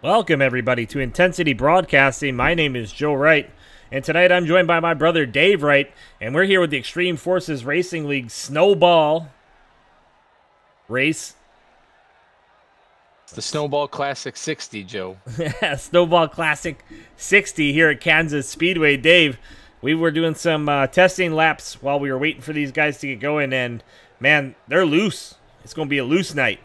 Welcome, everybody, to Intensity Broadcasting. My name is Joe Wright, and tonight I'm joined by my brother Dave Wright, and we're here with the Extreme Forces Racing League Snowball Race. It's the Snowball Classic 60, Joe. Snowball Classic 60 here at Kansas Speedway. Dave, we were doing some testing laps while we were waiting for these guys to get going, and man, they're loose. It's going to be a loose night.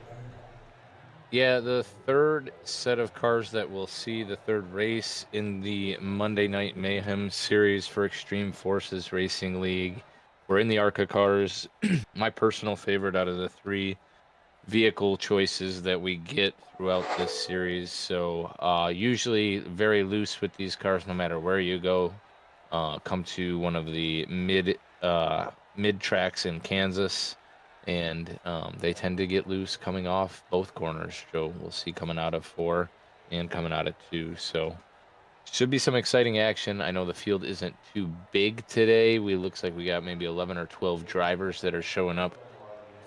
Yeah, the third set of cars that we'll see, the third race in the Monday Night Mayhem series for Extreme Forces Racing League. We're in the Arca cars. My personal favorite out of the three vehicle choices that we get throughout this series. So usually very loose with these cars no matter where you go. Come to one of the mid tracks in Kansas, and they tend to get loose coming off both corners. Joe, we'll see coming out of 4 and coming out of 2. So should be some exciting action. I know the field isn't too big today. Looks like we got maybe 11 or 12 drivers that are showing up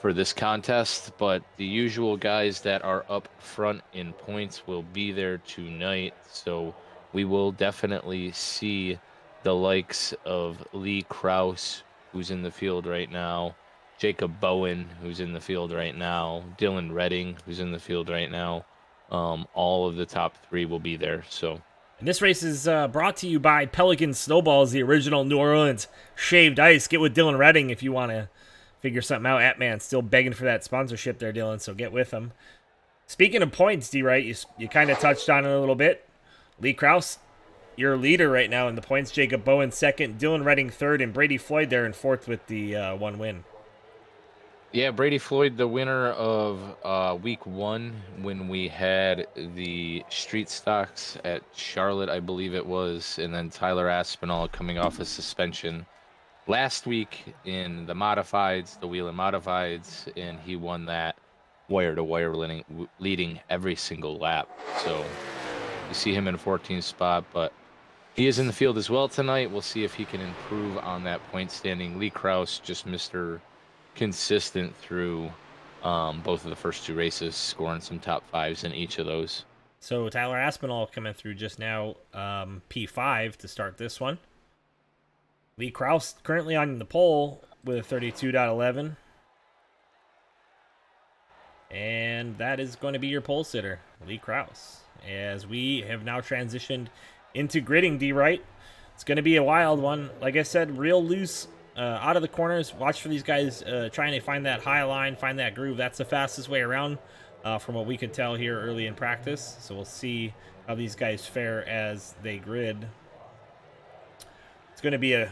for this contest, but the usual guys that are up front in points will be there tonight. So we will definitely see the likes of Lee Kraus, who's in the field right now, Jacob Bowen, who's in the field right now, Dylan Redding, who's in the field right now. All of the top 3 will be there. So And this race is brought to you by Pelican Snowballs, the original New Orleans shaved ice. Get with Dylan Redding if you want to figure something out. Atman still begging for that sponsorship there, Dylan, so get with him. Speaking of points, D-Right, you kind of touched on it a little bit. Lee Kraus, your leader right now in the points. Jacob Bowen second, Dylan Redding third, and Brady Floyd there in fourth with the one win. yeah, Brady Floyd, the winner of week 1 when we had the street stocks at Charlotte, I believe it was, and then Tyler Aspinall coming off a suspension last week in the modifieds, the wheel and modifieds, and he won that wire to wire leading every single lap. So you see him in 14th spot, but he is in the field as well tonight. We'll see if he can improve on that point standing. Lee Kraus, just Mr. Consistent through both of the first 2 races, scoring some top 5s in each of those. So Tyler Aspinall coming through just now, P5 to start this one. Lee Kraus currently on the pole with a 32.11. And that is going to be your pole sitter, Lee Kraus. As we have now transitioned into gridding, D-Right. It's going to be a wild one. Like I said, real loose out of the corners. Watch for these guys trying to find that high line, find that groove. That's the fastest way around from what we could tell here early in practice. So we'll see how these guys fare as they grid. It's going to be a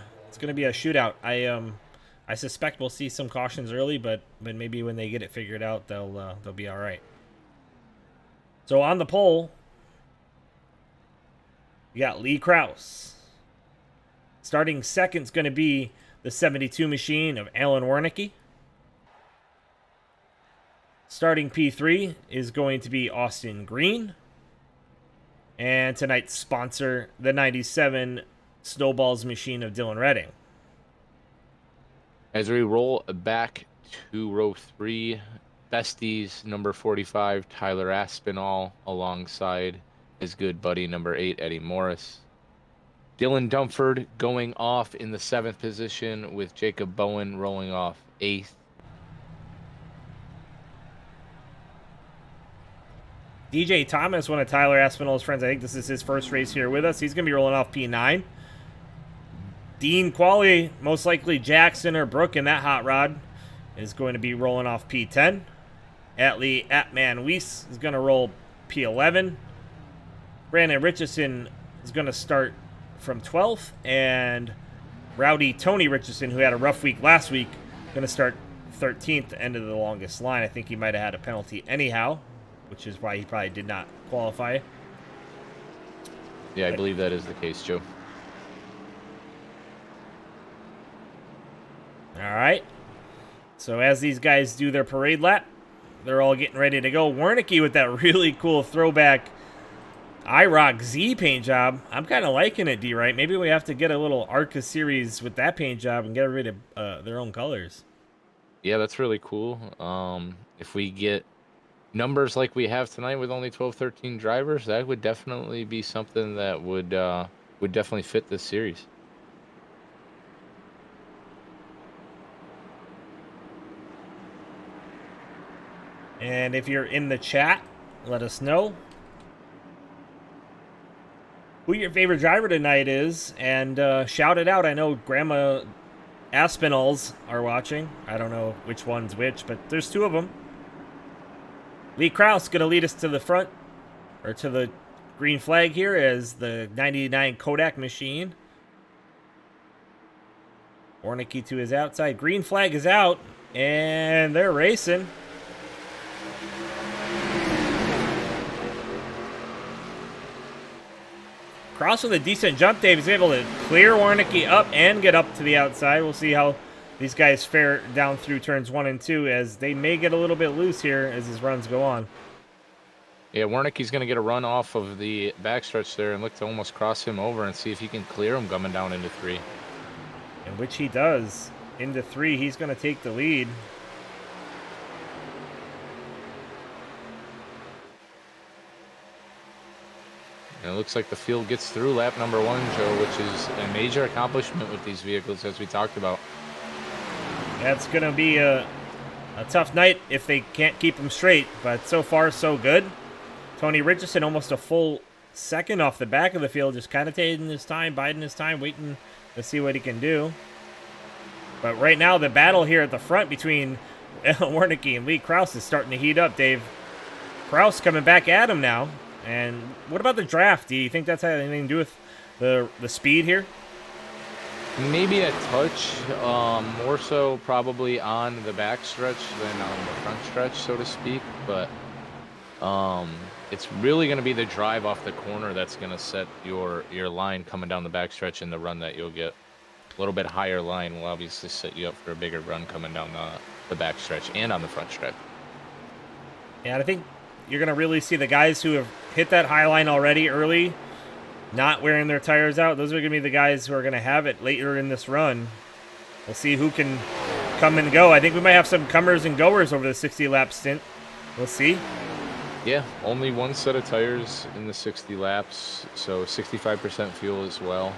shootout. I suspect we'll see some cautions early, but maybe when they get it figured out, they'll be all right. So on the pole, we got Lee Kraus. Starting second is going to be the 72 machine of Alan Wernicke. Starting P3 is going to be Austin Green. And tonight's sponsor, the 97 Snowballs machine of Dylan Redding. As we roll back to row 3, besties number 45, Tyler Aspinall, alongside his good buddy number 8, Eddie Morris. Dylan Dumford going off in the 7th position, with Jacob Bowen rolling off 8th. DJ Thomas, one of Tyler Aspinall's friends, I think this is his first race here with us. He's going to be rolling off P9. Dean Qualley, most likely Jackson or Brooke in that hot rod, is going to be rolling off P10. Atman Weiss is going to roll P11. Brandon Richardson is going to start from 12th. And Rowdy Tony Richardson, who had a rough week last week, going to start 13th, end of the longest line. I think he might have had a penalty anyhow, which is why he probably did not qualify. Yeah, I believe that is the case, Joe. All right. So as these guys do their parade lap, they're all getting ready to go. Wernicke with that really cool throwback IROC Z paint job. I'm kind of liking it, D-Right. Maybe we have to get a little Arca series with that paint job and get rid of their own colors. Yeah, that's really cool. If we get numbers like we have tonight with only 12, 13 drivers, that would definitely be something that would definitely fit this series. And if you're in the chat, let us know who your favorite driver tonight is, and shout it out. I know Grandma Aspinalls are watching. I don't know which one's which, but there's two of them. Lee Kraus going to lead us to the front, or to the green flag here as the 99 Kodak machine. Warnicki to his outside. Green flag is out, and they're racing. Kraus with a decent jump, Dave is able to clear Warnicki up and get up to the outside. We'll see how these guys fare down through turns 1 and 2, as they may get a little bit loose here as his runs go on. Yeah, Warnicki's going to get a run off of the backstretch there and look to almost cross him over and see if he can clear him coming down into 3. In which he does. Into 3, he's going to take the lead. And it looks like the field gets through lap number 1, Joe, which is a major accomplishment with these vehicles, as we talked about. That's going to be a tough night if they can't keep them straight, but so far so good. Tony Richardson almost a full second off the back of the field, just kind of taking his time, biding his time, waiting to see what he can do. But right now, the battle here at the front between Warnicki and Lee Kraus is starting to heat up, Dave. Kraus coming back at him now. And what about the draft? Do you think that's had anything to do with the speed here? Maybe a touch, more so probably on the back stretch than on the front stretch, so to speak. But it's really going to be the drive off the corner that's going to set your line coming down the back stretch and the run that you'll get. A little bit higher line will obviously set you up for a bigger run coming down the back stretch and on the front stretch. Yeah, I think you're going to really see the guys who have hit that high line already early, not wearing their tires out. Those are going to be the guys who are going to have it later in this run. We'll see who can come and go. I think we might have some comers and goers over the 60-lap stint. We'll see. Yeah, only one set of tires in the 60 laps, so 65% fuel as well.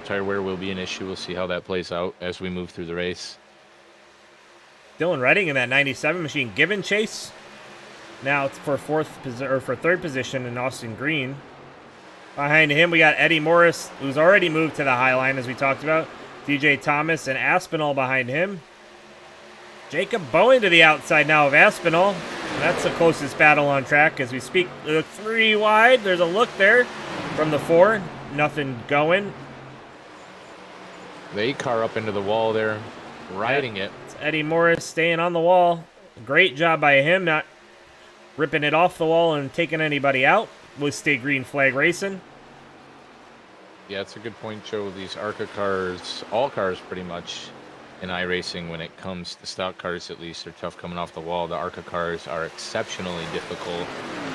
Tire wear will be an issue. We'll see how that plays out as we move through the race. Dylan Redding in that 97 machine giving chase now for third position in Austin Green. Behind him, we got Eddie Morris, who's already moved to the high line, as we talked about. DJ Thomas and Aspinall behind him. Jacob Bowen to the outside now of Aspinall. That's the closest battle on track as we speak. 3 wide. There's a look there from the 4. Nothing going. The 8 car up into the wall there, riding it. It's Eddie Morris staying on the wall. Great job by him, not ripping it off the wall and taking anybody out. We'll stay green flag racing. Yeah, it's a good point, Joe. These Arca cars, all cars pretty much in iRacing, when it comes to stock cars at least, are tough coming off the wall. The Arca cars are exceptionally difficult.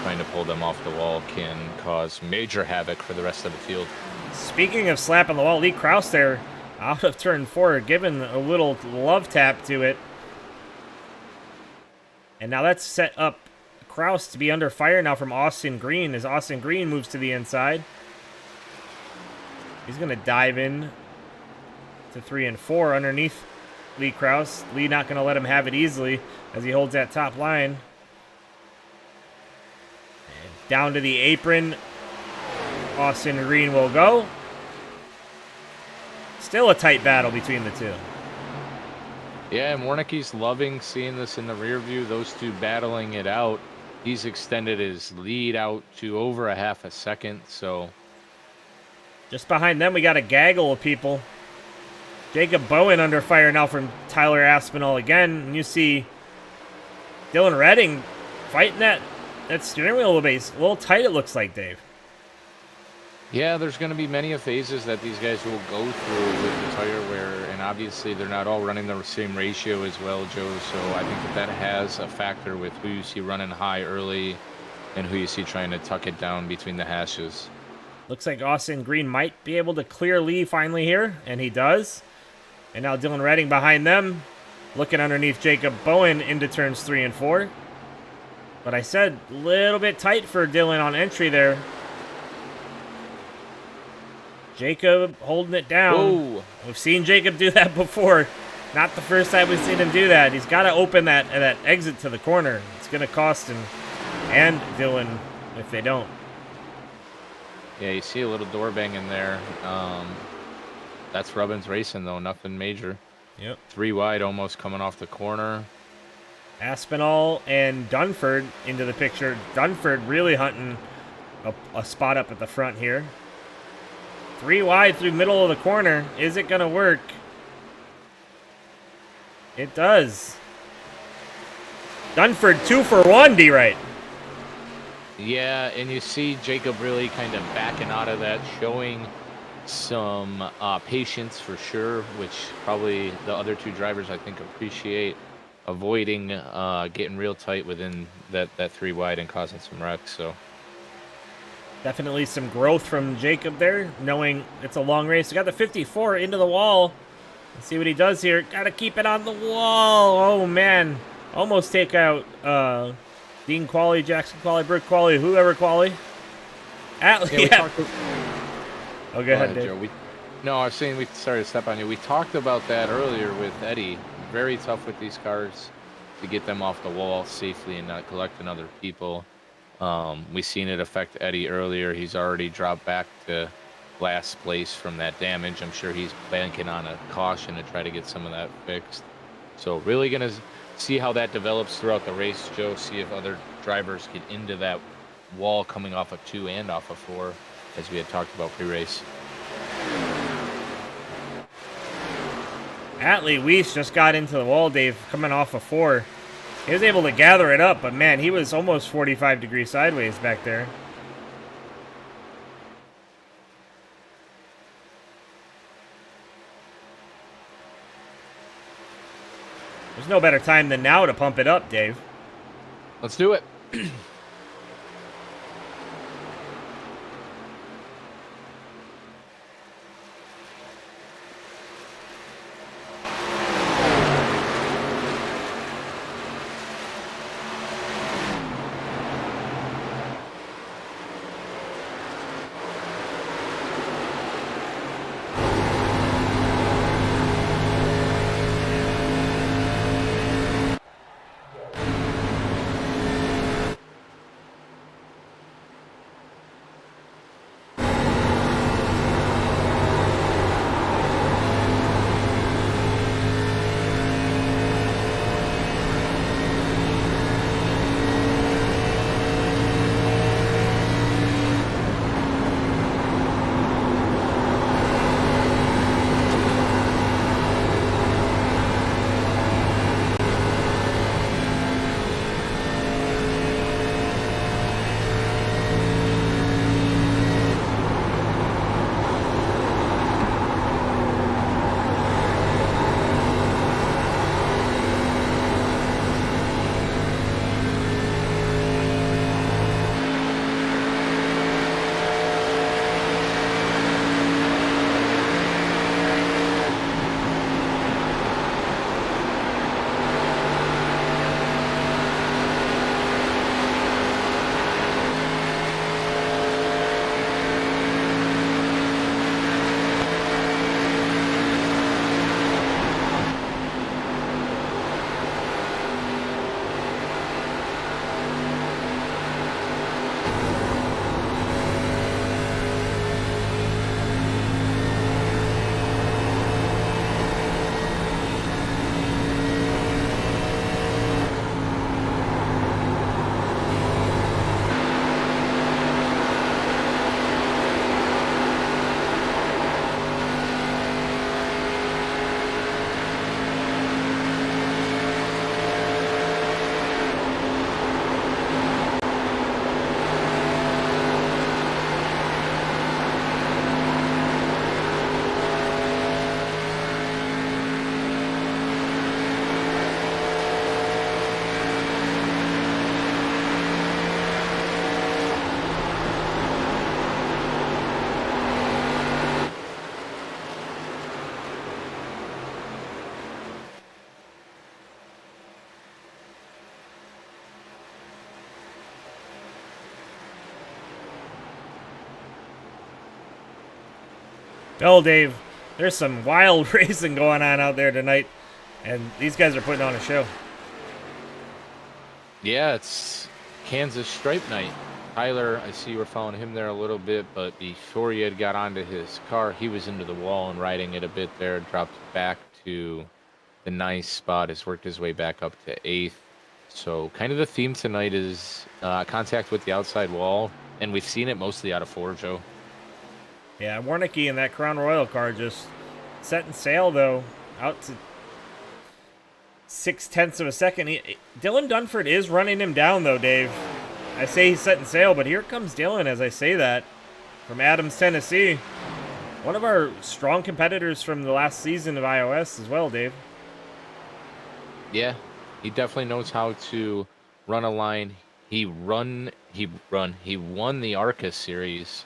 Trying to pull them off the wall can cause major havoc for the rest of the field. Speaking of slapping the wall, Lee Kraus there out of turn 4, giving a little love tap to it. And now that's set up Kraus to be under fire now from Austin Green as Austin Green moves to the inside. He's going to dive in to 3 and 4 underneath Lee Kraus. Lee not going to let him have it easily as he holds that top line. And down to the apron, Austin Green will go. Still a tight battle between the two. Yeah, and Warnicki's loving seeing this in the rear view, those two battling it out. He's extended his lead out to over a half a second, so. Just behind them, we got a gaggle of people. Jacob Bowen under fire now from Tyler Aspinall again. And you see Dylan Redding fighting that steering wheel a little bit. A little tight, it looks like, Dave. Yeah, there's going to be many phases that these guys will go through with the tire wear, and obviously they're not all running the same ratio as well, Joe, so I think that has a factor with who you see running high early and who you see trying to tuck it down between the hashes. Looks like Austin Green might be able to clear Lee finally here, and he does. And now Dylan Redding behind them, looking underneath Jacob Bowen into turns 3 and 4. But I said a little bit tight for Dylan on entry there. Jacob holding it down. Whoa. We've seen Jacob do that before. Not the first time we've seen him do that. He's got to open that exit to the corner. It's going to cost him and Dylan if they don't. Yeah, you see a little door banging there. That's Rubbins racing, though. Nothing major. Yep. 3 wide almost coming off the corner. Aspinall and Dunford into the picture. Dunford really hunting a spot up at the front here. 3 wide through middle of the corner. Is it going to work? It does. Dunford 2 for 1, D-Right. Yeah, and you see Jacob really kind of backing out of that, showing some patience for sure, which probably the other 2 drivers I think appreciate, avoiding getting real tight within that 3 wide and causing some wrecks. So definitely some growth from Jacob there, knowing it's a long race. We got the 54 into the wall. Let's see what he does here. Got to keep it on the wall. Oh, man. Almost take out Dean Qualley, Jackson Qualley, Brooke Qualley, whoever Qualley. Oh, go ahead, Dave. Joe. No, I was saying sorry to step on you. We talked about that earlier with Eddie. Very tough with these cars to get them off the wall safely and not collecting other people. We seen it affect Eddie earlier. He's already dropped back to last place from that damage. I'm sure he's banking on a caution to try to get some of that fixed. So really going to see how that develops throughout the race, Joe. See if other drivers get into that wall coming off of 2 and off of 4, as we had talked about pre-race. Atlee Weiss just got into the wall, Dave, coming off of 4. He was able to gather it up, but man, he was almost 45 degrees sideways back there. There's no better time than now to pump it up, Dave. Let's do it. Well, Dave, there's some wild racing going on out there tonight, and these guys are putting on a show. Yeah, it's Kansas Stripe Night. Tyler, I see you were following him there a little bit, but before he had got onto his car, he was into the wall and riding it a bit there, dropped back to the ninth spot, has worked his way back up to 8th. So kind of the theme tonight is contact with the outside wall, and we've seen it mostly out of 4, Joe. Yeah, Warnicki in that Crown Royal car just setting sail, though, out to 0.6 of a second. Dylan Dunford is running him down, though, Dave. I say he's setting sail, but here comes Dylan as I say that from Adams, Tennessee. One of our strong competitors from the last season of iOS as well, Dave. Yeah, he definitely knows how to run a line. He won the Arca series,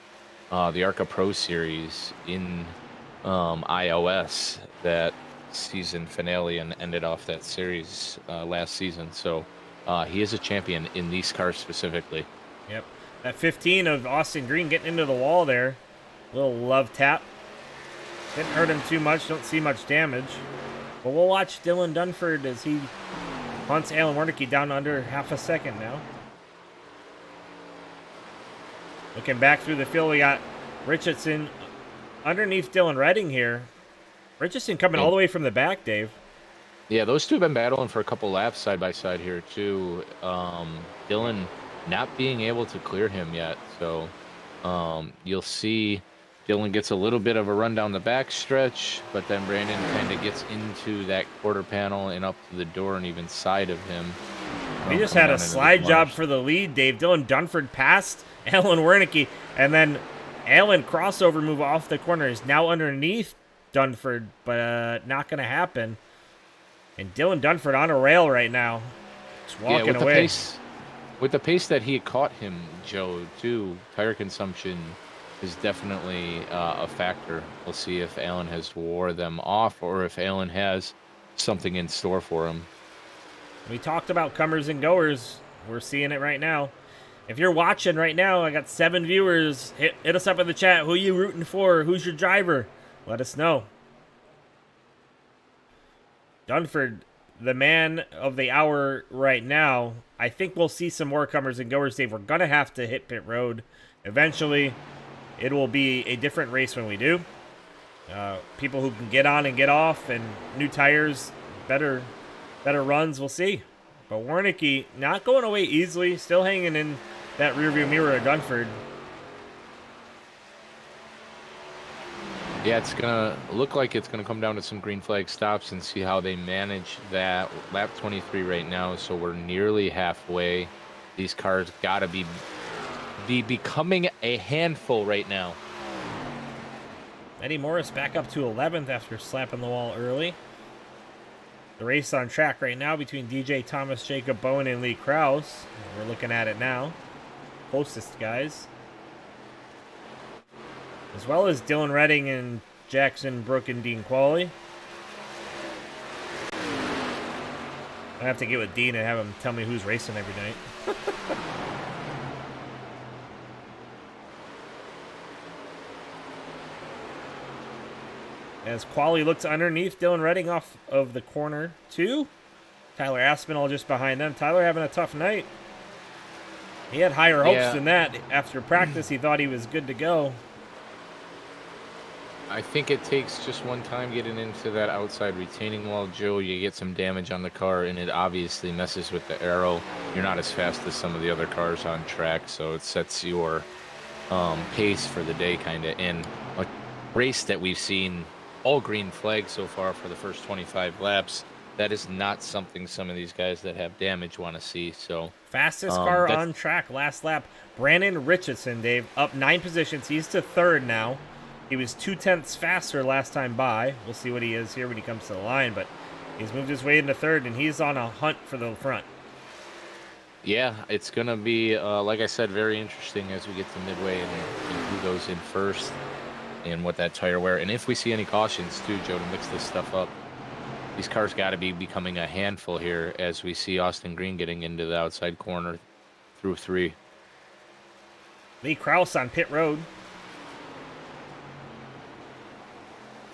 the Arca Pro series in iOS, that season finale, and ended off that series last season. So he is a champion in these cars specifically. Yep. That 15 of Austin Green getting into the wall there. Little love tap. Didn't hurt him too much. Don't see much damage. But we'll watch Dylan Dunford as he hunts Alan Wernicke down under half a second now. Looking back through the field, we got Richardson underneath Dylan Redding here. Richardson coming all the way from the back, Dave. Yeah, those two have been battling for a couple laps side by side here too. Dylan not being able to clear him yet. So you'll see Dylan gets a little bit of a run down the back stretch, but then Brandon kind of gets into that quarter panel and up to the door and even side of him. He just had a slide job for the lead, Dave. Dylan Dunford passed Alan Wernicke, and then Alan crossover move off the corner is now underneath Dunford, but not going to happen. And Dylan Dunford on a rail right now. Just walking away. With the pace that he caught him, Joe, too, tire consumption is definitely a factor. We'll see if Alan has wore them off or if Alan has something in store for him. We talked about comers and goers. We're seeing it right now. If you're watching right now, I got 7 viewers. Hit us up in the chat. Who are you rooting for? Who's your driver? Let us know. Dunford, the man of the hour right now. I think we'll see some more comers and goers, Dave. We're going to have to hit pit road. Eventually, it will be a different race when we do. People who can get on and get off, and new tires, better runs, we'll see. But Wernicke not going away easily, still hanging in that rearview mirror of Dunford. Yeah, it's going to look like it's going to come down to some green flag stops and see how they manage that. Lap 23 right now, so we're nearly halfway. These cars got to be becoming a handful right now. Eddie Morris back up to 11th after slapping the wall early. The race on track right now between DJ Thomas, Jacob Bowen, and Lee Krause. We're looking at it now. Closest guys. As well as Dylan Redding and Jackson Brook and Dean Qualley. I have to get with Dean and have him tell me who's racing every night. As Qualley looks underneath Dylan Redding off of the corner 2. Tyler Aspinall just behind them. Tyler having a tough night. He had higher hopes than that. After practice, he thought he was good to go. I think it takes just one time getting into that outside retaining wall, Joe. You get some damage on the car, and it obviously messes with the aero. You're not as fast as some of the other cars on track, so it sets your pace for the day, kind of. In a race that we've seen all green flags so far for the first 25 laps, that is not something some of these guys that have damage want to see. So fastest car on track last lap, Brandon Richardson, Dave, up 9 positions. He's to 3rd now. He was 0.2 faster last time by. We'll see what he is here when he comes to the line, but he's moved his way into 3rd, and he's on a hunt for the front. Yeah, it's going to be, like I said, very interesting as we get to midway and who goes in first and what that tire wear. And if we see any cautions, too, Joe, to mix this stuff up. These cars got to be becoming a handful here as we see Austin Green getting into the outside corner through 3. Lee Krause on pit road.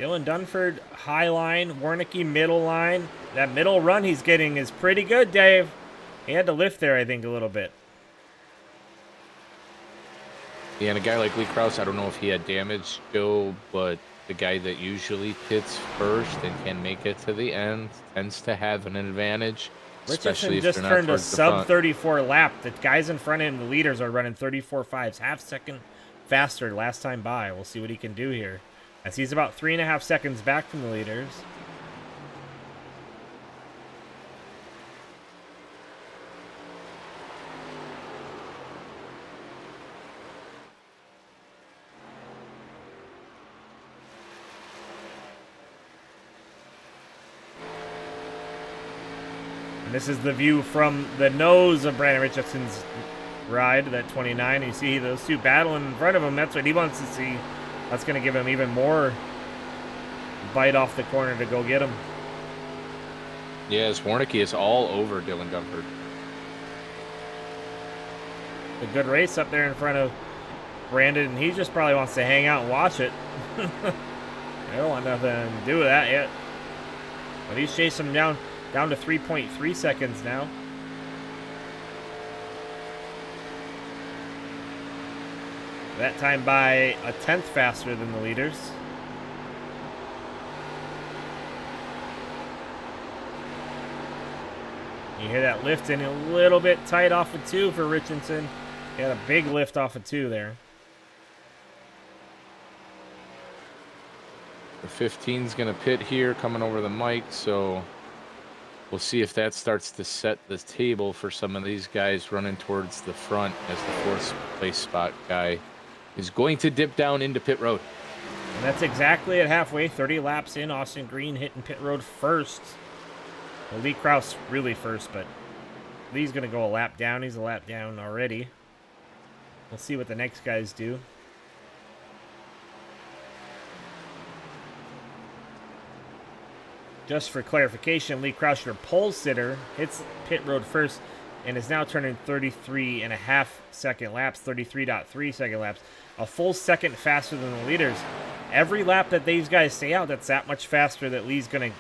Dylan Dunford, high line. Warnicki, middle line. That middle run he's getting is pretty good, Dave. He had to lift there, I think, a little bit. Yeah, and a guy like Lee Krause, I don't know if he had damage, Joe, but the guy that usually pits first and can make it to the end tends to have an advantage, especially Richardson if just they're not turned a towards the sub front. 34 lap. The guys in front of him, the leaders, are running 34.5s, half second faster last time by. We'll see what he can do here, as he's about 3.5 seconds back from the leaders. And this is the view from the nose of Brandon Richardson's ride, that 29. You see those two battling in front of him. That's what he wants to see. That's going to give him even more bite off the corner to go get him. Yes, Warnicki is all over Dylan Dunford. A good race up there in front of Brandon, and he just probably wants to hang out and watch it. I don't want nothing to do with that yet. But he's chasing him down to 3.3 seconds now. That time by a tenth faster than the leaders. You hear that lift in a little bit tight off of 2 for Richardson. He had a big lift off of 2 there. The 15's going to pit here, coming over the mic, so we'll see if that starts to set the table for some of these guys running towards the front, as the 4th place spot guy is going to dip down into pit road. And that's exactly at halfway, 30 laps in. Austin Green hitting pit road first. Well, Lee Krause really first, but Lee's going to go a lap down. He's a lap down already. We'll see what the next guys do. Just for clarification, Lee Krause, your pole sitter, hits pit road first and is now turning 33.5 second laps, 33.3 second laps, a full second faster than the leaders. Every lap that these guys stay out, that's that much faster that Lee's gonna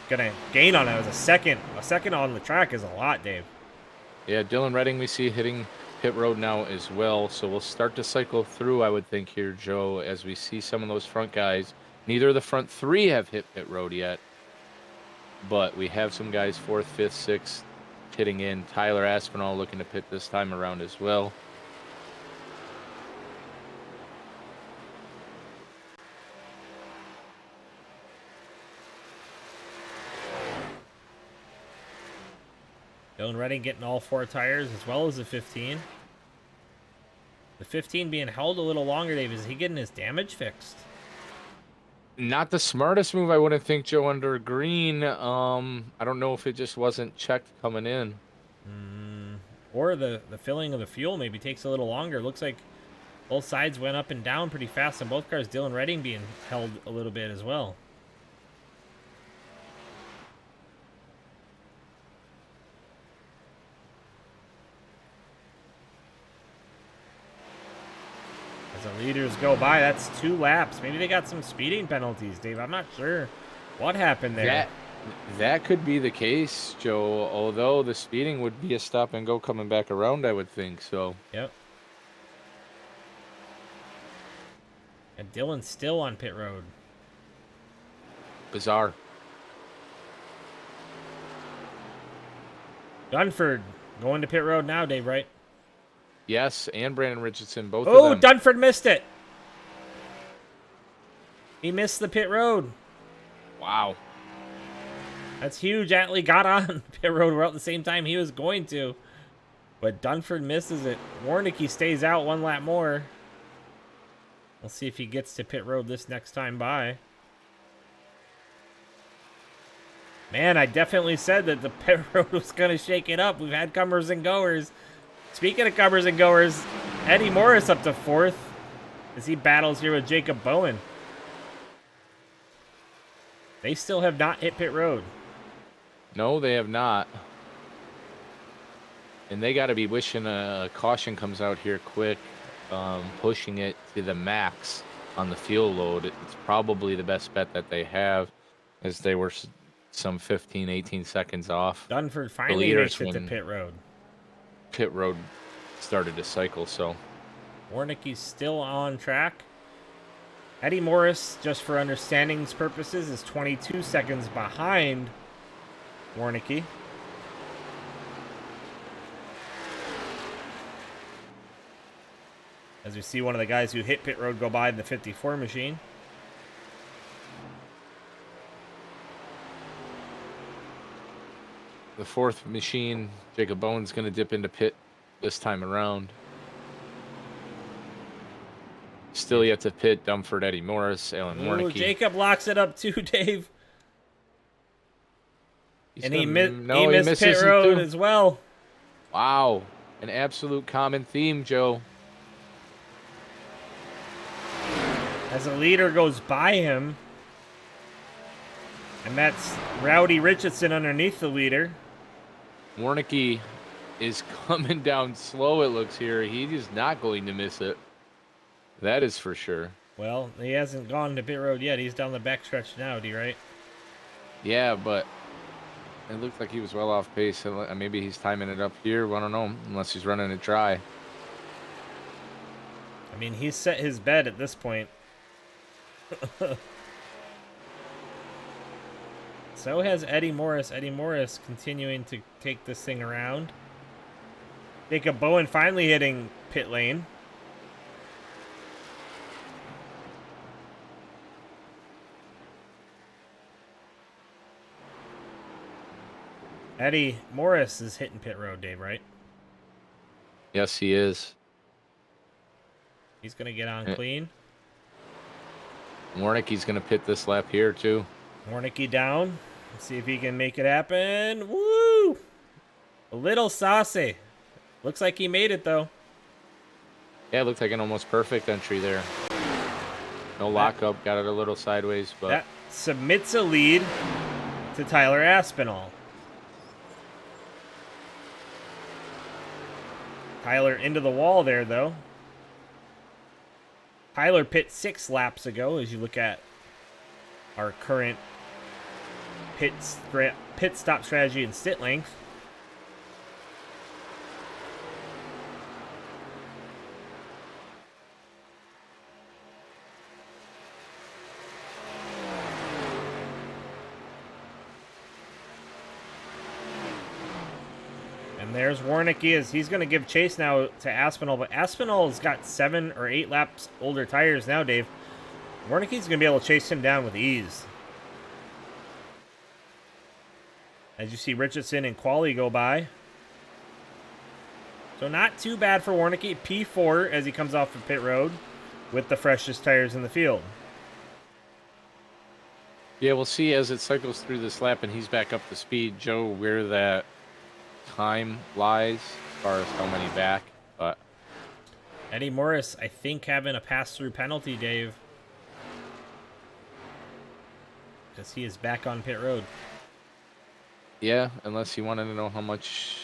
gain on it. As a second on the track is a lot, Dave. Yeah, Dylan Redding we see hitting pit road now as well, so we'll start to cycle through, I would think, here, Joe, as we see some of those front guys. Neither of the front 3 have hit pit road yet, but we have some guys 4th, 5th, 6th hitting in. Tyler Aspinall looking to pit this time around as well. Dylan Redding getting all 4 tires as well as the 15. The 15 being held a little longer, Dave. Is he getting his damage fixed? Not the smartest move, I wouldn't think, Joe, under Green. I don't know if it just wasn't checked coming in. Or the filling of the fuel maybe takes a little longer. Looks like both sides went up and down pretty fast on both cars. Dylan Redding being held a little bit as well. As the leaders go by, that's 2 laps. Maybe they got some speeding penalties, Dave. I'm not sure what happened there. That could be the case, Joe, although the speeding would be a stop and go coming back around, I would think, so. Yep. And Dylan's still on pit road. Bizarre. Dunford going to pit road now, Dave, right? Yes, and Brandon Richardson, both Oh, of them. Dunford missed it. He missed the pit road. Wow. That's huge. Atlee got on pit road right at the same time he was going to. But Dunford misses it. Warnicki stays out 1 lap more. We'll see if he gets to pit road this next time by. Man, I definitely said that the pit road was going to shake it up. We've had comers and goers. Speaking of comers and goers, Eddie Morris up to 4th as he battles here with Jacob Bowen. They still have not hit pit road. No, they have not. And they got to be wishing a caution comes out here quick, pushing it to the max. on the fuel load, it's probably the best bet that they have, as they were some 15, 18 seconds off Dunford the finally leaders makes it to when pit road. pit road started to cycle. So Warnicki's still on track. Eddie Morris, just for understanding's purposes, is 22 seconds behind Warnicki. As we see one of the guys who hit pit road go by in the 54 machine. the fourth machine, Jacob Bowen's going to dip into pit this time around. Still yet to pit, Dumford, Eddie Morris, Alan Ooh, Warnicki. Jacob locks it up too, Dave. And he missed pit misses it road too. as well. Wow, an absolute common theme, Joe. As the leader goes by him. And that's Rowdy Richardson underneath the leader. Warnicki is coming down slow, it looks here. He is not going to miss it. That is for sure. Well, he hasn't gone to pit road yet. He's down the backstretch now, right? Yeah, but it looked like he was well off pace. Maybe he's timing it up here. I don't know, unless he's running it dry. I mean, he's set his bed at this point. So has Eddie Morris. Eddie Morris continuing to take this thing around. Jacob Bowen finally hitting pit lane. Eddie Morris is hitting pit road, Dave, right? Yes, he is. He's going to get on clean. Warnicki's going to pit this lap here, too. Warnicki down. Let's see if he can make it happen. Woo! A little saucy. Looks like he made it, though. Yeah, it looked like an almost perfect entry there. No lockup. Got it a little sideways, but... That submits a lead to Tyler Aspinall. Tyler into the wall there, though. Tyler pit 6 laps ago, as you look at our current pit stop strategy and sit length. And there's Warnicki, as he's going to give chase now to Aspinall, but Aspinall's got 7 or 8 laps older tires now, Dave. Warnicki's going to be able to chase him down with ease. As you see Richardson and Qualley go by. So not too bad for Warnicki. P4 as he comes off the pit road with the freshest tires in the field. Yeah, we'll see as it cycles through this lap and he's back up to speed, Joe, where that time lies as far as how many back. But Eddie Morris, I think, having a pass-through penalty, Dave. Because he is back on pit road. yeah, unless you wanted to know how much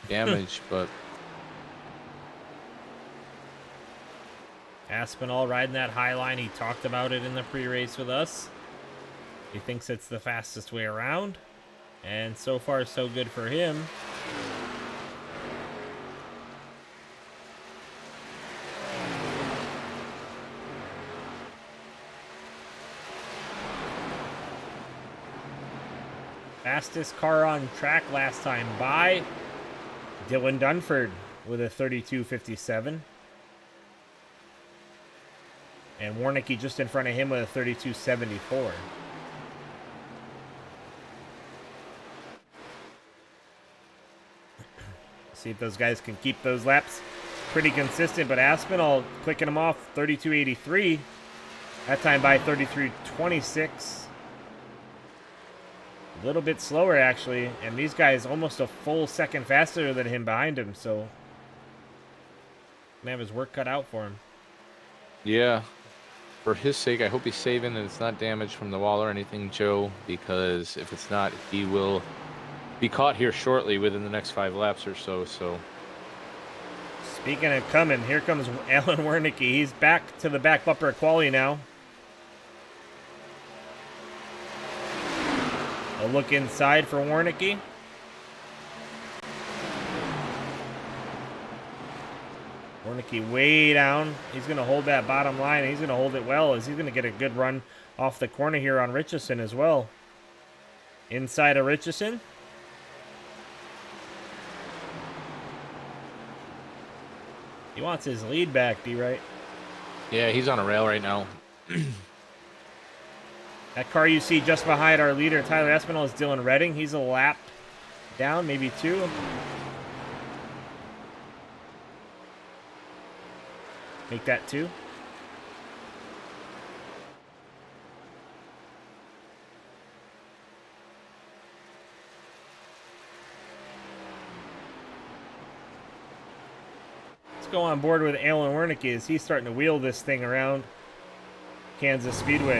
damage, but Aspinall riding that high line. He talked about it in the pre-race with us. He thinks it's the fastest way around. And so far, so good for him. Fastest car on track last time by Dylan Dunford with a 32.57. And Warnicki just in front of him with a 32.74. See if those guys can keep those laps pretty consistent. But Aspinall clicking them off 32.83. That time by 33.26. A little bit slower, actually. And these guys almost a full second faster than him behind him. So, going to have his work cut out for him. yeah, for his sake, I hope he's saving and it's not damaged from the wall or anything, Joe, because if it's not, he will be caught here shortly within the next 5 laps or so. So Speaking of coming, here comes Alan Wernicke. He's back to the back bumper of quali now. A look inside for Wernicke. Wernicke way down. He's going to hold that bottom line. And he's going to hold it well as he's going to get a good run off the corner here on Richardson as well. Inside of Richardson. He wants his lead back, D-Right. Yeah, he's on a rail right now. That car you see just behind our leader, Tyler Espinal, is Dylan Redding. He's a lap down, maybe 2. Make that 2. Let's go on board with Alan Wernicke as he's starting to wheel this thing around Kansas Speedway.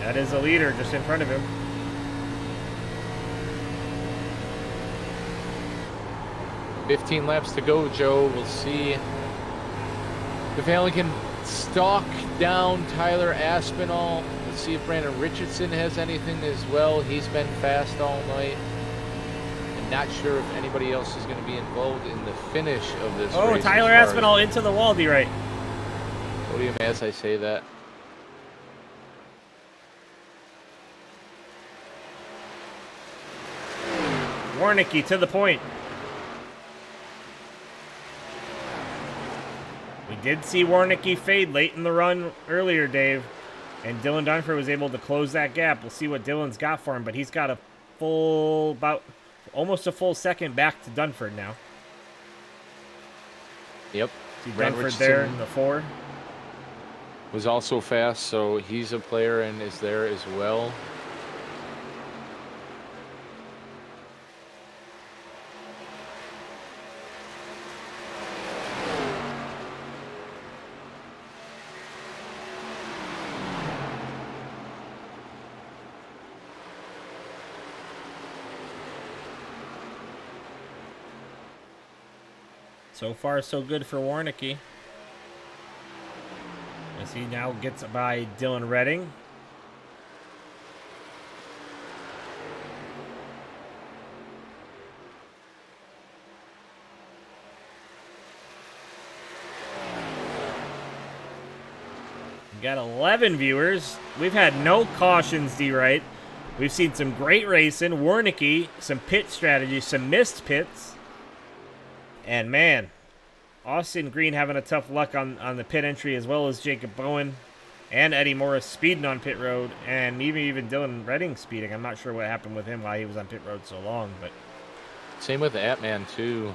That is a leader just in front of him. $15 laps to go, Joe. We'll see if Alan can stalk down Tyler Aspinall. Let's see if Brandon Richardson has anything as well. He's been fast all night. I'm not sure if anybody else is going to be involved in the finish of this race. Oh, Tyler Aspinall into the wall, D-Right. Podium as I say that. Wernicke to the point. We did see Wernicke fade late in the run earlier, Dave, and Dylan Dunford was able to close that gap. We'll see what Dylan's got for him, but he's got a full, almost a full second back to Dunford now. Yep. See Dunford there in the 4. Was also fast, so he's a player and is there as well. So far, so good for Wernicke. As he now gets by Dylan Redding. We got 11 viewers. We've had no cautions, D-Right. We've seen some great racing. Wernicke, some pit strategy, some missed pits. And man, Austin Green having a tough luck on the pit entry, as well as Jacob Bowen and Eddie Morris speeding on pit road, and even Dylan Redding speeding. I'm not sure what happened with him while he was on pit road so long, but same with Atman too.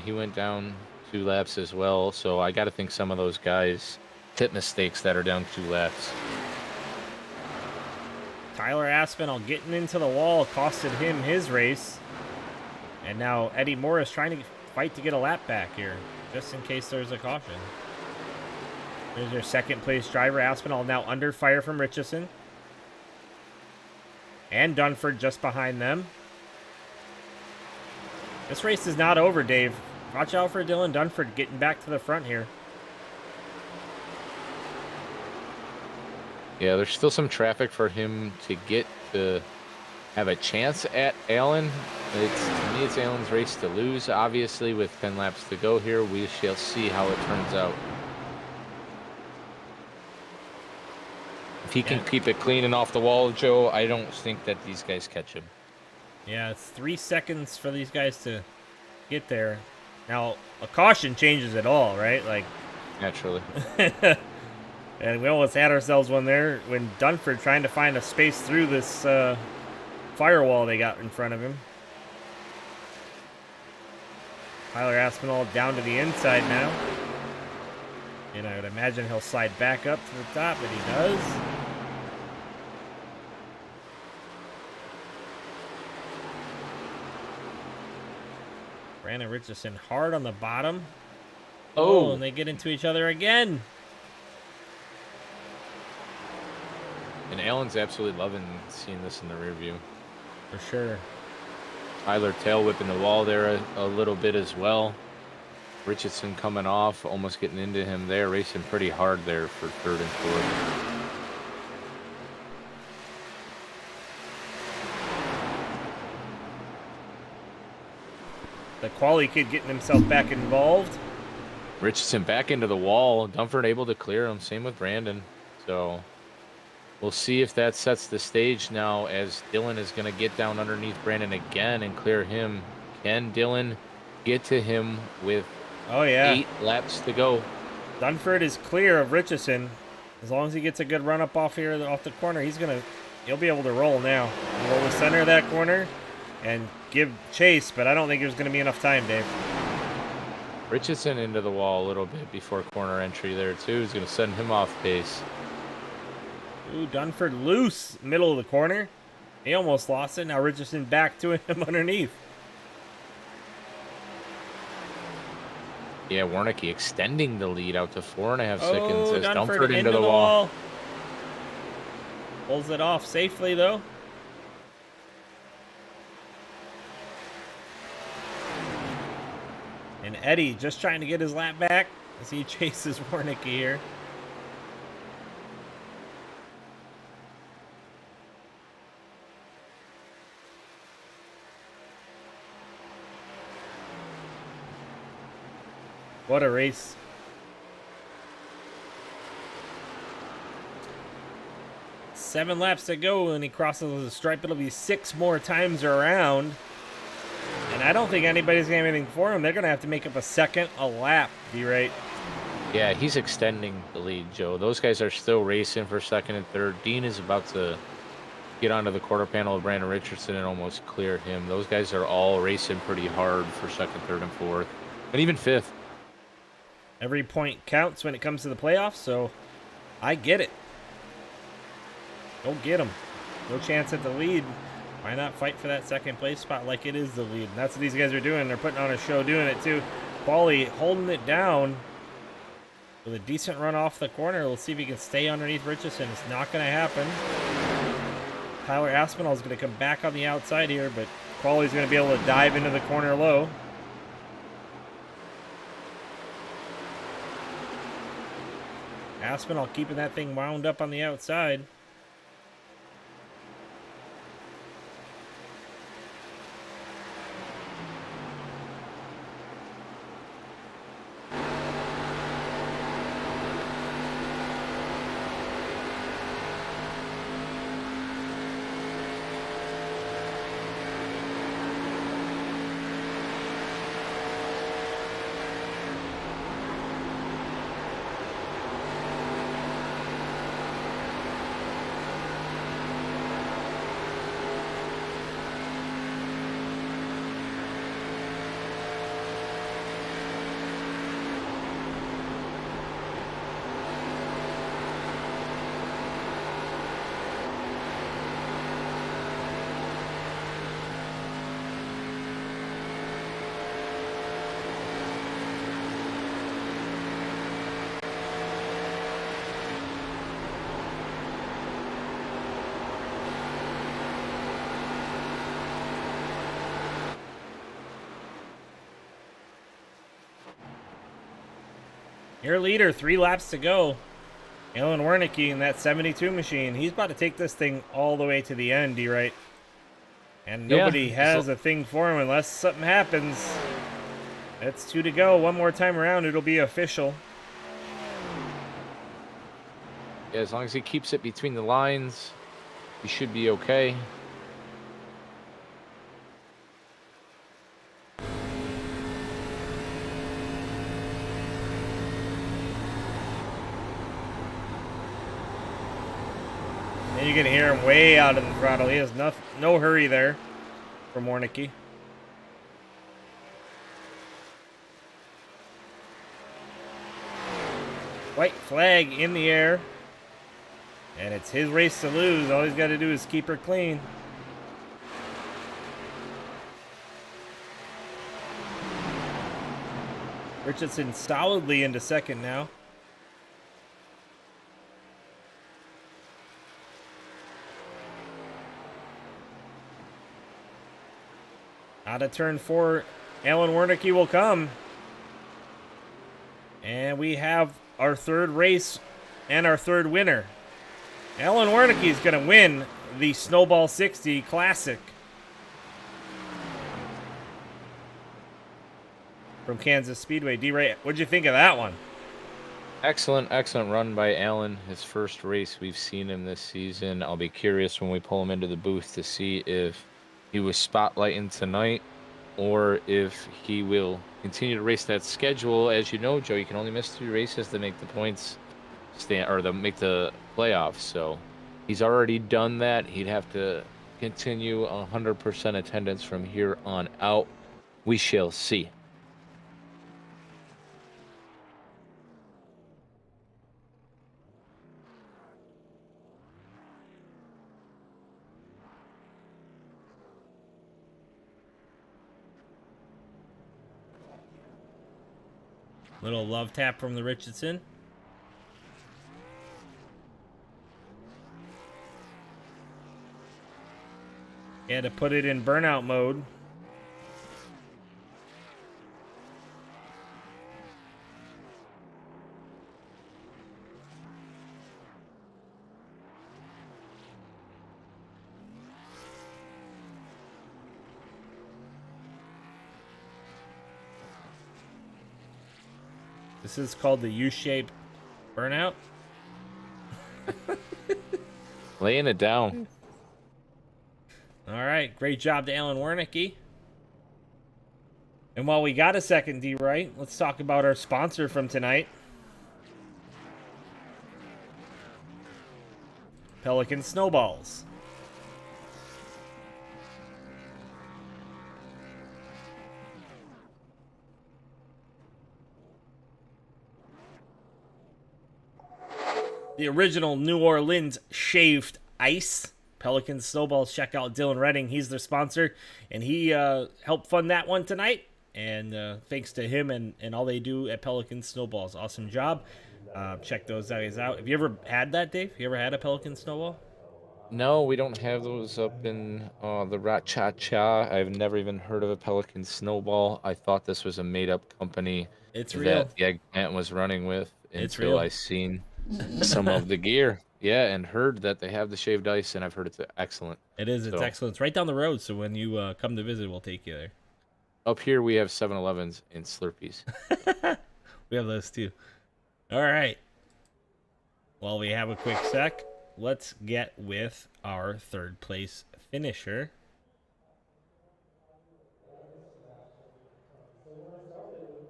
He went down 2 laps as well, so I got to think some of those guys pit mistakes that are down 2 laps. Tyler Aspinall getting into the wall costed him his race, and now Eddie Morris trying to fight to get a lap back here, just in case there's a caution. There's their second place driver, Aspinall, now under fire from Richardson. And Dunford just behind them. This race is not over, Dave. Watch out for Dylan Dunford getting back to the front here. Yeah, there's still some traffic for him to get to have a chance at Allen. To me, it's Allen's race to lose. Obviously, with 10 laps to go here, we shall see how it turns out. If he can keep it clean and off the wall, Joe, I don't think that these guys catch him. Yeah, it's 3 seconds for these guys to get there. Now, a caution changes it all, right? Like, naturally. And we almost had ourselves one there when Dunford trying to find a space through this firewall they got in front of him. Tyler Aspinall down to the inside now. And I would imagine he'll slide back up to the top, and he does. Brandon Richardson hard on the bottom. Oh, and they get into each other again. And Allen's absolutely loving seeing this in the rear view. for sure. Tyler tail whipping the wall there a little bit as well. Richardson coming off, almost getting into him there, racing pretty hard there for third and fourth. The quality kid getting himself back involved. Richardson back into the wall. Dunford able to clear him. Same with Brandon. So we'll see if that sets the stage now as Dylan is going to get down underneath Brandon again and clear him. Can Dylan get to him with 8 laps to go? Dunford is clear of Richardson. As long as he gets a good run up off here, off the corner, he'll be able to roll now. Roll the center of that corner and give chase, but I don't think there's going to be enough time, Dave. Richardson into the wall a little bit before corner entry there, too. He's going to send him off pace. Ooh, Dunford loose, middle of the corner. He almost lost it. Now Richardson back to him underneath. Yeah, Warnicki extending the lead out to 4.5 seconds as Dunford into the wall. Pulls it off safely, though. And Eddie just trying to get his lap back as he chases Warnicki here. What a race. Seven laps to go and he crosses the stripe. It'll be 6 more times around. And I don't think anybody's going to have anything for him. They're going to have to make up a lap, D-Right. Yeah, he's extending the lead, Joe. Those guys are still racing for second and third. Dean is about to get onto the quarter panel of Brandon Richardson and almost clear him. Those guys are all racing pretty hard for second, third, and fourth, and even fifth. Every point counts when it comes to the playoffs, so I get it. Go get them. No chance at the lead. Why not fight for that second place spot like it is the lead? And that's what these guys are doing. They're putting on a show doing it too. Quali holding it down with a decent run off the corner. We'll see if he can stay underneath Richardson. It's not going to happen. Tyler Aspinall is going to come back on the outside here, but Quali's going to be able to dive into the corner low. Aspinall keeping that thing wound up on the outside. Your leader, 3 laps to go. Alan Wernicke in that 72 machine. He's about to take this thing all the way to the end, D-Right. And nobody has a thing for him unless something happens. That's 2 to go. One more time around, it'll be official. Yeah, as long as he keeps it between the lines, he should be okay. And you can hear him way out of the throttle. He has no hurry there from Wernicke. White flag in the air. And it's his race to lose. All he's got to do is keep her clean. Richardson solidly into second now. Out of turn 4, Alan Wernicke will come. And we have our third race and our third winner. Alan Wernicke is going to win the Snowball 60 Classic from Kansas Speedway. D-Ray, what'd you think of that one? Excellent, excellent run by Alan. His first race we've seen him this season. I'll be curious when we pull him into the booth to see if he was spotlighting tonight or if he will continue to race that schedule. As you know, Joe, you can only miss 3 races to make the points stand or to make the playoffs. So he's already done that. He'd have to continue 100% attendance from here on out. We shall see. Little love tap from the Richardson. He had to put it in burnout mode. This is called the U-shaped burnout. Laying it down. All right, great job to Alan Wernicke. And while we got a second D right, let's talk about our sponsor from tonight. Pelican Snowballs. The original New Orleans shaved ice. Pelican Snowballs. Check out Dylan Redding. He's their sponsor. And he helped fund that one tonight. And thanks to him and all they do at Pelican Snowballs. Awesome job. Check those guys out. Have you ever had that, Dave? You ever had a Pelican Snowball? No, we don't have those up in the Rat Cha Cha. I've never even heard of a Pelican Snowball. I thought this was a made-up company It's real. that the Eggplant was running with It's until real. I seen some of the gear. Yeah, and heard that they have the shaved ice, and I've heard it's excellent. It is. It's So, excellent. It's right down the road. So when you come to visit, we'll take you there. up here we have 7-Elevens and Slurpees. We have those too. All right. While we have a quick sec, let's get with our third place finisher.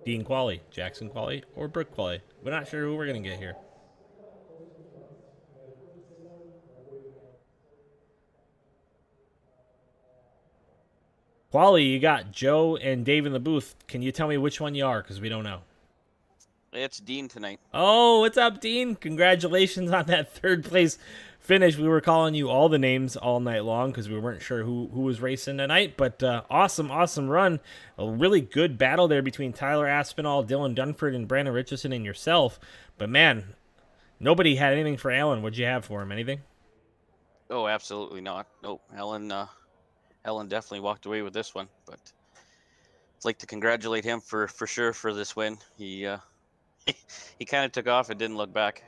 Dean Qualley, Jackson Qualley, or Brooke Qualley. We're not sure who we're going to get here. Qualley, you got Joe and Dave in the booth. Can you tell me which one you are? Because we don't know. It's Dean tonight. Oh, what's up, Dean? Congratulations on that third place finish. We were calling you all the names all night long because we weren't sure who was racing tonight. But awesome run. A really good battle there between Tyler Aspinall, Dylan Dunford, and Brandon Richardson and yourself. But man, nobody had anything for Alan. What'd you have for him? Anything? Oh, absolutely not. Nope. Helen definitely walked away with this one. But I'd like to congratulate him for sure for this win. He he kind of took off and didn't look back.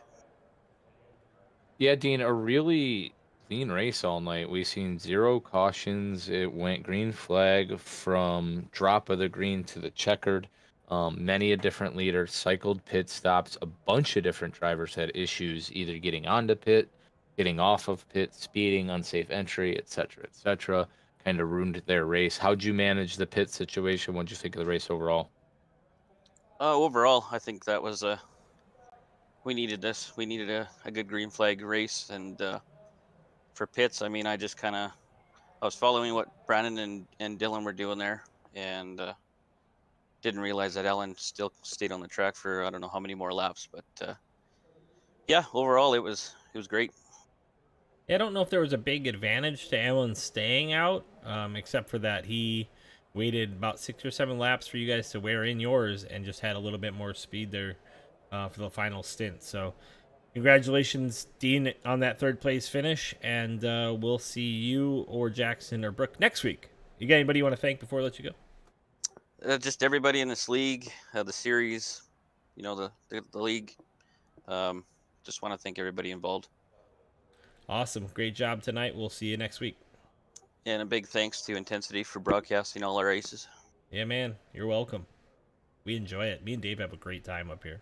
Yeah, Dean, a really clean race all night. We seen 0 cautions. It went green flag from drop of the green to the checkered. Many a different leader cycled pit stops. A bunch of different drivers had issues either getting onto pit, getting off of pit, speeding, unsafe entry, etc., etc. Kind of ruined their race. How'd you manage the pit situation? What'd you think of the race overall? Overall, I think that was we needed this. We needed a good green flag race, and for pits, I mean, I was following what Brandon and Dylan were doing there, and didn't realize that Ellen still stayed on the track for I don't know how many more laps. But yeah, overall, it was great. Yeah, I don't know if there was a big advantage to Alan staying out, except for that he waited about 6 or 7 laps for you guys to wear in yours and just had a little bit more speed there for the final stint. So congratulations, Dean, on that third place finish, and we'll see you or Jackson or Brooke next week. You got anybody you want to thank before I let you go? Just everybody in this league, the series, the league. Just want to thank everybody involved. Awesome. Great job tonight. We'll see you next week. And a big thanks to Intensity for broadcasting all our races. Yeah, man. You're welcome. We enjoy it. Me and Dave have a great time up here.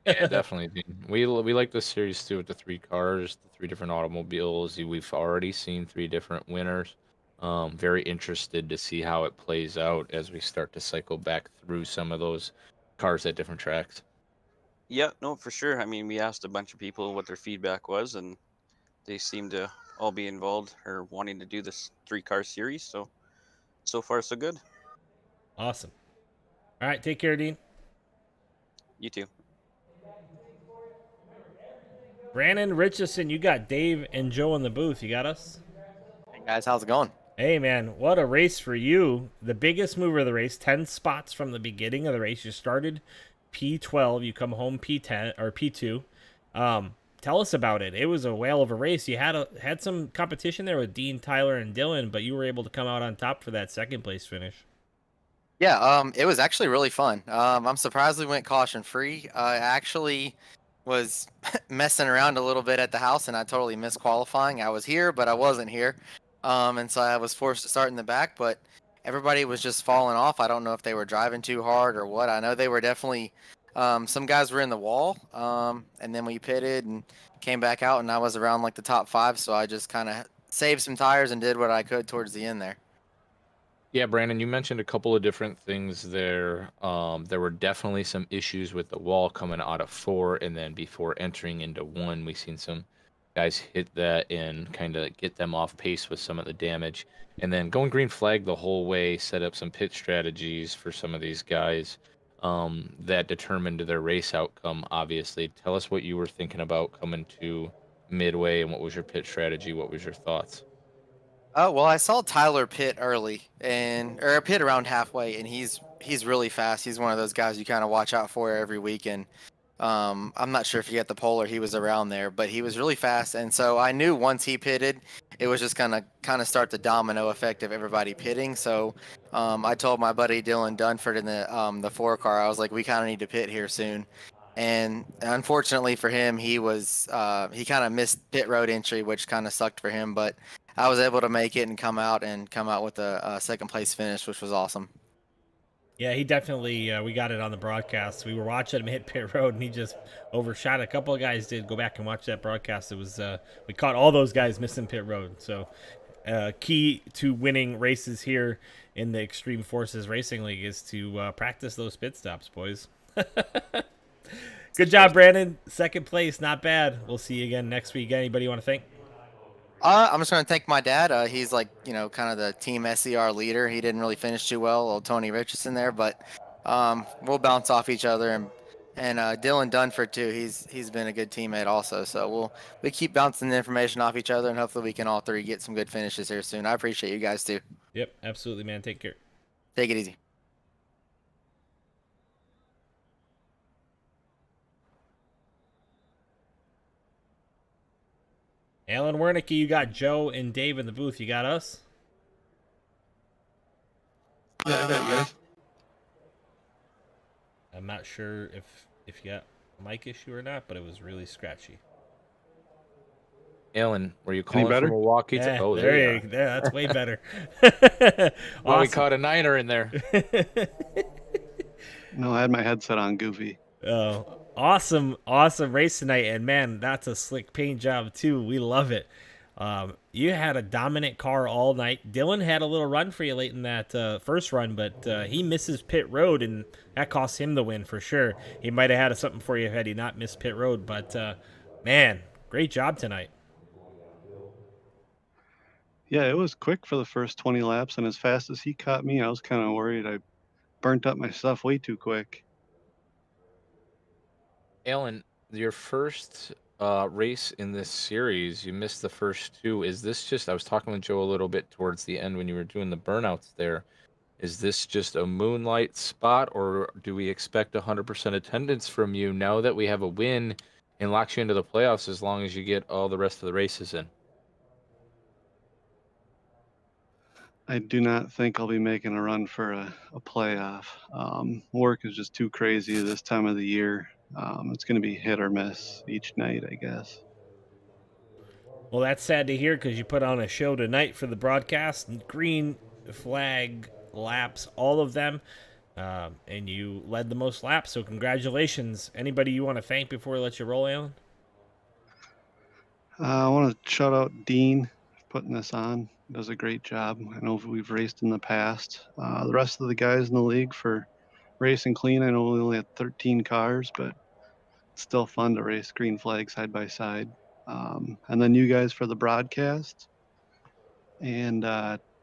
Yeah, definitely. Dude. We like this series too with the 3 cars, the 3 different automobiles. We've already seen 3 different winners. Very interested to see how it plays out as we start to cycle back through some of those cars at different tracks. Yeah, no, for sure. I mean, we asked a bunch of people what their feedback was, and they seem to all be involved or wanting to do this 3-car series. So far, so good. Awesome. All right. Take care, Dean. You too. Brandon Richardson, you got Dave and Joe in the booth. You got us? Hey guys, how's it going? Hey, man. What a race for you. The biggest mover of the race, 10 spots from the beginning of the race. You started P12. You come home P10 or P2. Tell us about it. It was a whale of a race. You had some competition there with Dean, Tyler, and Dylan, but you were able to come out on top for that second place finish. Yeah, it was actually really fun. I'm surprised we went caution free. I actually was messing around a little bit at the house and I totally missed qualifying. I was here, but I wasn't here. And so I was forced to start in the back, but everybody was just falling off. I don't know if they were driving too hard or what. I know they were definitely, some guys were in the wall. And then we pitted and came back out and I was around like the top 5. So I just kind of saved some tires and did what I could towards the end there. Yeah, Brandon, you mentioned a couple of different things there. There were definitely some issues with the wall coming out of 4, and then before entering into 1, we seen some guys hit that and kind of get them off pace with some of the damage. And then going green flag the whole way, set up some pit strategies for some of these guys that determined their race outcome, obviously. Tell us what you were thinking about coming to midway, and what was your pit strategy? What was your thoughts? Oh well, I saw Tyler pit early or pit around halfway, and he's really fast. He's one of those guys you kind of watch out for every weekend. I'm not sure if he got the pole or he was around there, but he was really fast, and so I knew once he pitted, it was just gonna kind of start the domino effect of everybody pitting. So I told my buddy Dylan Dunford in the 4 car, I was like, we kind of need to pit here soon. And unfortunately for him, he kind of missed pit road entry, which kind of sucked for him, but I was able to make it and come out with a second place finish, which was awesome. Yeah, he definitely, we got it on the broadcast. We were watching him hit pit road, and he just overshot. A couple of guys did go back and watch that broadcast. It was, we caught all those guys missing pit road. So, key to winning races here in the Extreme Forces Racing League is to practice those pit stops, boys. Good job, Brandon. Second place, not bad. We'll see you again next week. Anybody you want to thank? I'm just going to thank my dad. He's like, kind of the team SCR leader. He didn't really finish too well, old Tony Richardson there, but we'll bounce off each other. And Dylan Dunford too. He's been a good teammate also. So we keep bouncing the information off each other, and hopefully we can all 3 get some good finishes here soon. I appreciate you guys too. Yep, absolutely, man. Take care. Take it easy. Alan Wernicke, you got Joe and Dave in the booth. You got us? Yeah, I got you guys. I'm not sure if you got a mic issue or not, but it was really scratchy. Alan, were you calling better? from Milwaukee? Yeah, Oh, there you you go. That's way better. Well, we Awesome. caught a 9er in there. No, I had my headset on goofy. Oh, awesome race tonight, and man, that's a slick paint job too. We love it. You had a dominant car all night. Dylan had a little run for you late in that first run, but he misses pit road, and that cost him the win for sure. He might have had something for you had he not missed pit road, but man, great job tonight. Yeah, it was quick for the first 20 laps, and as fast as he caught me, I was kind of worried I burnt up my stuff way too quick. Alan, your first race in this series, you missed the first 2. Is this just, I was talking with Joe a little bit towards the end when you were doing the burnouts there. Is this just a moonlight spot, or do we expect 100% attendance from you now that we have a win and locks you into the playoffs as long as you get all the rest of the races in? I do not think I'll be making a run for a playoff. Work is just too crazy this time of the year. It's going to be hit or miss each night, I guess. Well, that's sad to hear because you put on a show tonight for the broadcast. Green flag laps, all of them. And you led the most laps, so congratulations. Anybody you want to thank before we let you roll, Alan? I want to shout out Dean for putting this on. He does a great job. I know we've raced in the past. The rest of the guys in the league for racing clean. I know we only had 13 cars, but it's still fun to race green flag side by side. And then you guys for the broadcast. And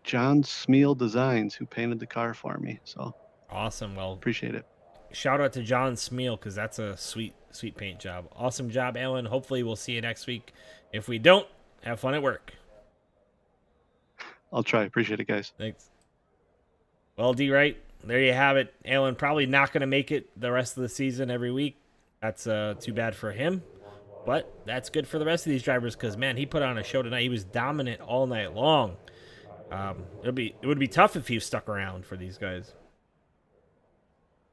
John Smeal Designs, who painted the car for me. So Awesome. Well, appreciate it. shout out to John Smeal because that's a sweet paint job. Awesome job, Alan. Hopefully we'll see you next week. If we don't, have fun at work. I'll try. Appreciate it, guys. Thanks. Well, D. Wright, there you have it. Alan probably not going to make it the rest of the season every week. That's too bad for him. But that's good for the rest of these drivers because, man, he put on a show tonight. He was dominant all night long. It would be tough if he stuck around for these guys.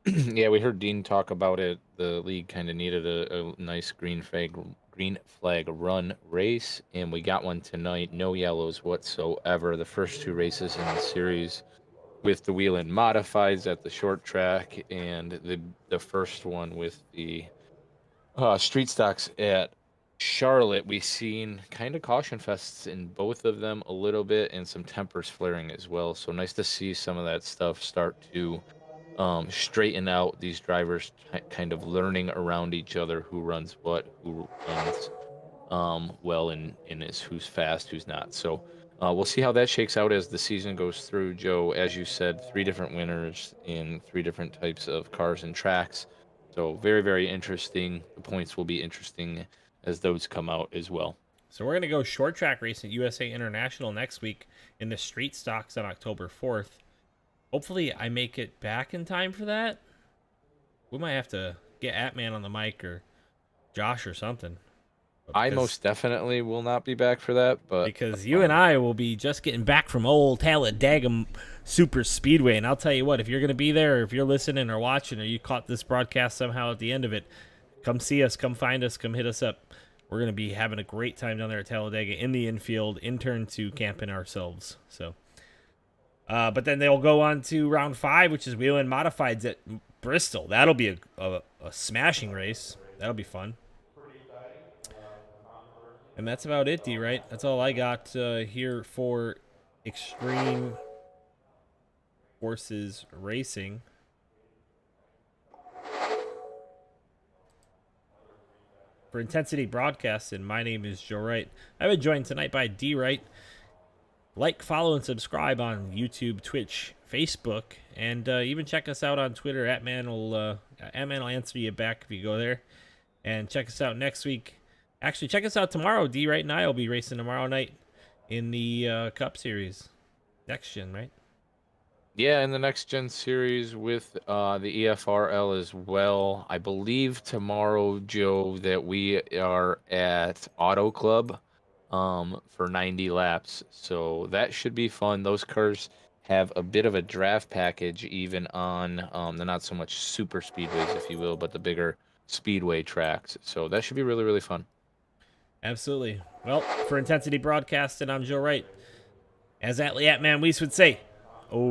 Yeah, we heard Dean talk about it. The league kind of needed a nice green flag run race, and we got one tonight. No yellows whatsoever. The first two races in the series with the Whelen modifieds at the short track, and the first one with the street stocks at Charlotte. We've seen kind of caution fests in both of them a little bit, and some tempers flaring as well. So nice to see some of that stuff start to straighten out, these drivers kind of learning around each other who runs what, who runs well, and is who's fast, who's not. So we'll see how that shakes out as the season goes through. Joe, as you said, 3 different winners in 3 different types of cars and tracks. So very, very interesting. The points will be interesting as those come out as well. So we're going to go short track racing at USA International next week in the street stocks on October 4th. Hopefully I make it back in time for that. We might have to get Atman on the mic or Josh or something. I most definitely will not be back for that, but because you and I will be just getting back from old Talladega Super Speedway, and I'll tell you what, if you're going to be there, or if you're listening or watching, or you caught this broadcast somehow at the end of it, come see us, come find us, come hit us up. We're going to be having a great time down there at Talladega in the infield, intern to camping ourselves. So. But then they'll go on to round 5, which is Whelen Modifieds at Bristol. That'll be a smashing race. That'll be fun. And that's about it, D, right? That's all I got here for Extreme Forces Racing. For Intensity Broadcasting, my name is Joe Wright. I've been joined tonight by D. Wright. Like, follow, and subscribe on YouTube, Twitch, Facebook, and even check us out on Twitter. Atman will answer you back if you go there. And check us out next week. Actually, check us out tomorrow. D. Wright and I will be racing tomorrow night in the Cup Series. Next gen, right? Yeah, in the Next Gen Series with the EFRL as well. I believe tomorrow, Joe, that we are at Auto Club for 90 laps. So that should be fun. Those cars have a bit of a draft package even on the not so much super speedways, if you will, but the bigger speedway tracks. So that should be really, really fun. Absolutely. Well, for Intensity Broadcasting, I'm Joe Wright. As Atman Weiss would say,